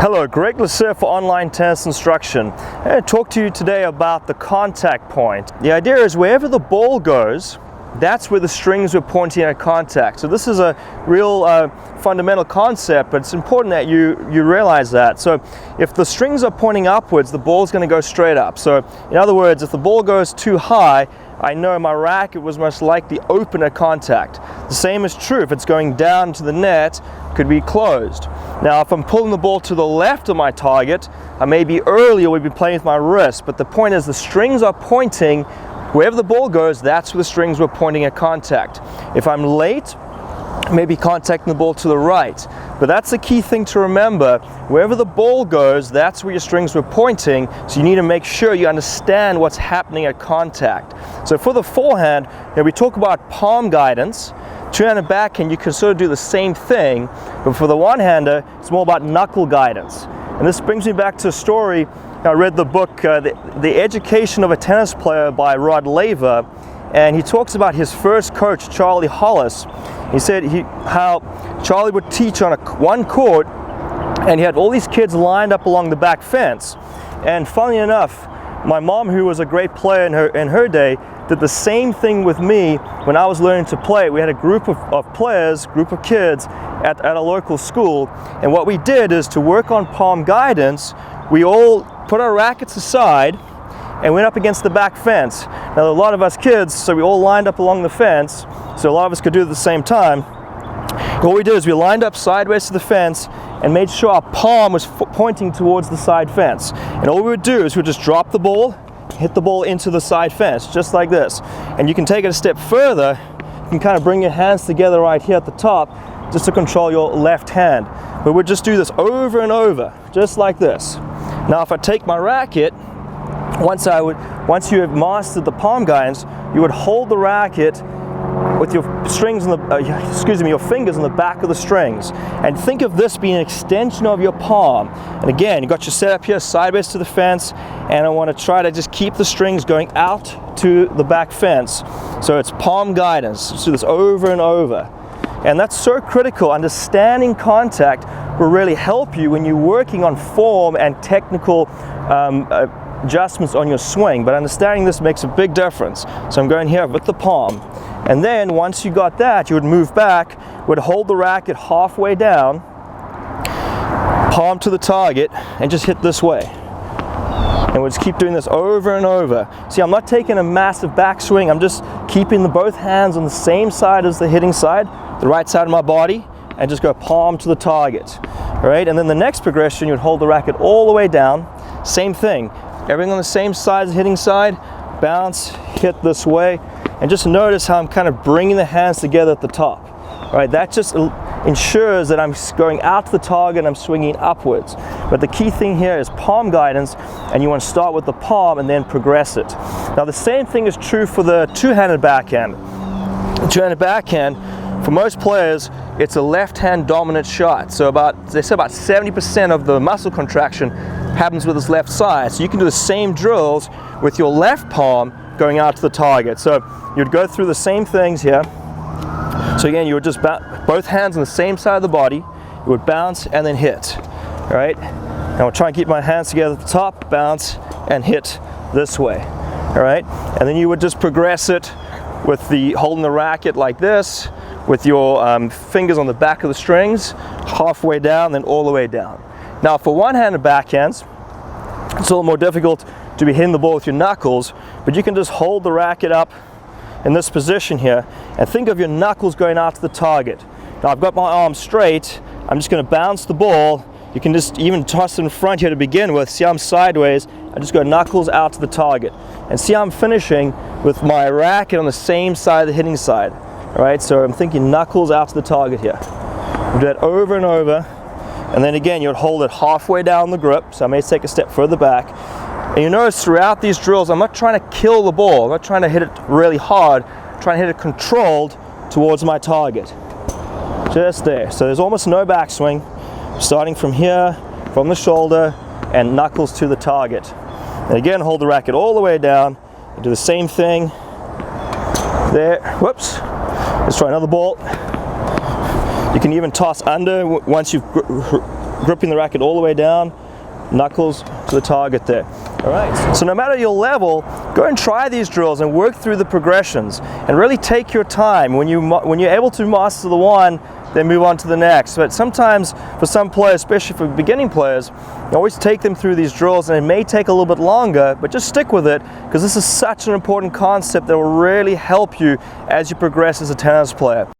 Hello, Gregg for online tennis instruction. I'm going to talk to you today about the contact point. The idea is wherever the ball goes, that's where the strings are pointing at contact. So this is a real fundamental concept, but it's important that you realize that. So if the strings are pointing upwards, the ball's going to go straight up. So in other words, if the ball goes too high, I know my racket was most likely open at contact. The same is true if it's going down to the net, could be closed. Now if I'm pulling the ball to the left of my target, I may be early or we'd be playing with my wrist, but the point is the strings are pointing wherever the ball goes, that's where the strings were pointing at contact. If I'm late, maybe contacting the ball to the right. But that's the key thing to remember. Wherever the ball goes, that's where your strings were pointing, so you need to make sure you understand what's happening at contact. So for the forehand, we talk about palm guidance. Two-handed backhand, you can sort of do the same thing, but for the one-hander, it's more about knuckle guidance. And this brings me back to a story. I read the book, The Education of a Tennis Player by Rod Laver, and he talks about his first coach, Charlie Hollis. He said how Charlie would teach on one court, and he had all these kids lined up along the back fence. And funny enough, my mom, who was a great player in her day, did the same thing with me when I was learning to play. We had a group of players, group of kids at a local school, and what we did is to work on palm guidance, we all put our rackets aside and went up against the back fence. Now a lot of us kids, so we all lined up along the fence, so a lot of us could do it at the same time. And what we did is we lined up sideways to the fence and made sure our palm was pointing towards the side fence. And all we would do is we'd just drop the ball, hit the ball into the side fence, just like this. And you can take it a step further, you can kind of bring your hands together right here at the top, just to control your left hand. But we'd just do this over and over, just like this. Now if I take my racket, once you have mastered the palm guidance, you would hold the racket with your strings your fingers on the back of the strings, and think of this being an extension of your palm. And again, you got your setup here sideways to the fence, and I want to try to just keep the strings going out to the back fence. So it's palm guidance. Let's do this over and over. And that's so critical. Understanding contact will really help you when you're working on form and technical adjustments on your swing, but understanding this makes a big difference. So I'm going here with the palm, and then once you got that, you would move back, would hold the racket halfway down, palm to the target, and just hit this way. And we'll just keep doing this over and over. See, I'm not taking a massive backswing, I'm just keeping both hands on the same side as the hitting side, the right side of my body, and just go palm to the target. All right, and then the next progression, you would hold the racket all the way down, same thing. Everything on the same side as the hitting side, bounce, hit this way, and just notice how I'm kind of bringing the hands together at the top. All right, that just ensures that I'm going out to the target and I'm swinging upwards. But the key thing here is palm guidance, and you want to start with the palm and then progress it. Now the same thing is true for the two-handed backhand. The two-handed backhand, for most players, it's a left-hand dominant shot. So they say about 70% of the muscle contraction happens with this left side. So you can do the same drills with your left palm going out to the target. So you'd go through the same things here. So again, you would just both hands on the same side of the body, you would bounce and then hit. All right? Now I'll try and keep my hands together at the top, bounce and hit this way. All right? And then you would just progress it with holding the racket like this, with your fingers on the back of the strings, halfway down, then all the way down. Now for one-handed backhands, it's a little more difficult to be hitting the ball with your knuckles, but you can just hold the racket up in this position here, and think of your knuckles going out to the target. Now I've got my arm straight, I'm just going to bounce the ball. You can just even toss it in front here to begin with. See how I'm sideways, I just go knuckles out to the target. And see how I'm finishing with my racket on the same side of the hitting side. All right, so I'm thinking knuckles out to the target here. We'll do that over and over. And then again, you'll hold it halfway down the grip, so I may take a step further back. And you notice throughout these drills, I'm not trying to kill the ball, I'm not trying to hit it really hard, I'm trying to hit it controlled towards my target. Just there. So there's almost no backswing, starting from here, from the shoulder, and knuckles to the target. And again, hold the racket all the way down, and do the same thing. There, whoops. Let's try another ball. You can even toss under once you've gripping the racket all the way down, knuckles to the target there. All right, so no matter your level, go and try these drills and work through the progressions and really take your time. When you're able to master the one, then move on to the next. But sometimes for some players, especially for beginning players, you always take them through these drills, and it may take a little bit longer, but just stick with it, because this is such an important concept that will really help you as you progress as a tennis player.